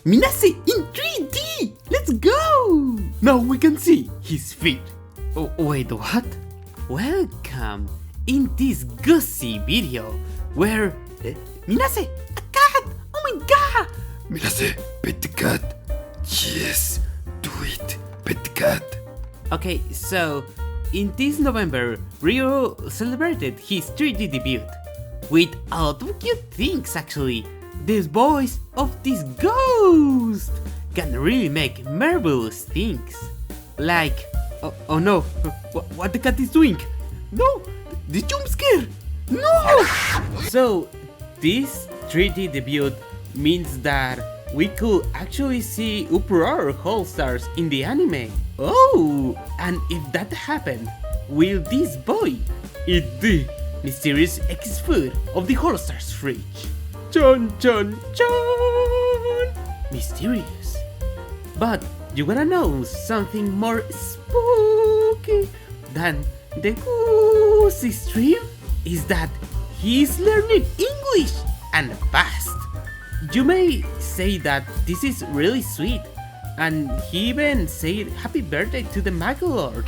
Minase in 3D! Let's go! Now we can see his feet. Oh, wait, what? Welcome in this goosey video where... Minase, a cat! Oh my god! Minase, pet the cat. Yes, do it, pet the cat. Okay, so in this November, Rio celebrated his 3D debut with a lot of cute things actually. This voice of this ghost can really make marvelous things. Like, oh no, what the cat is doing? No, the jump scare! No! So, this 3D debut means that we could actually see UPROAR Holostars in the anime. Oh, and if that happened, will this boy eat the mysterious X-food of the Holostars fridge? Chon chon chon! Mysterious. But you wanna know something more spooky than the goosey stream? Is that he's learning English and fast. You may say that this is really sweet, and he even said happy birthday to the Magalord.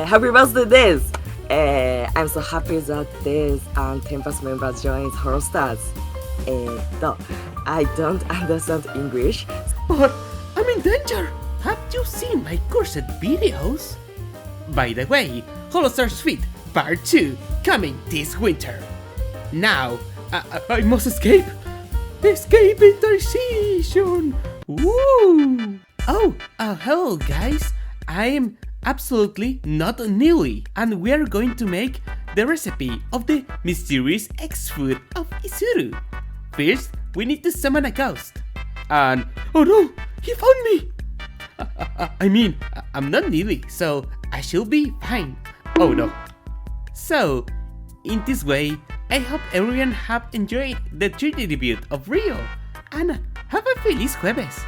Happy birthday, Des! I'm so happy that Des and Tempest members joined Holostars. I don't understand English. But I'm in danger! Have you seen my cursed videos? By the way, Holostars Feet Part 2 coming this winter. Now, I must escape! Escape intercession! Woo! Oh, hello guys! I am absolutely not Nili, and we are going to make the recipe of the mysterious X-food of Izurus. First, we need to summon a ghost. And oh no, he found me! I mean, I'm not Nili, so I should be fine. Oh no. So, in this way, I hope everyone have enjoyed the 3D debut of Rio, and have a feliz jueves!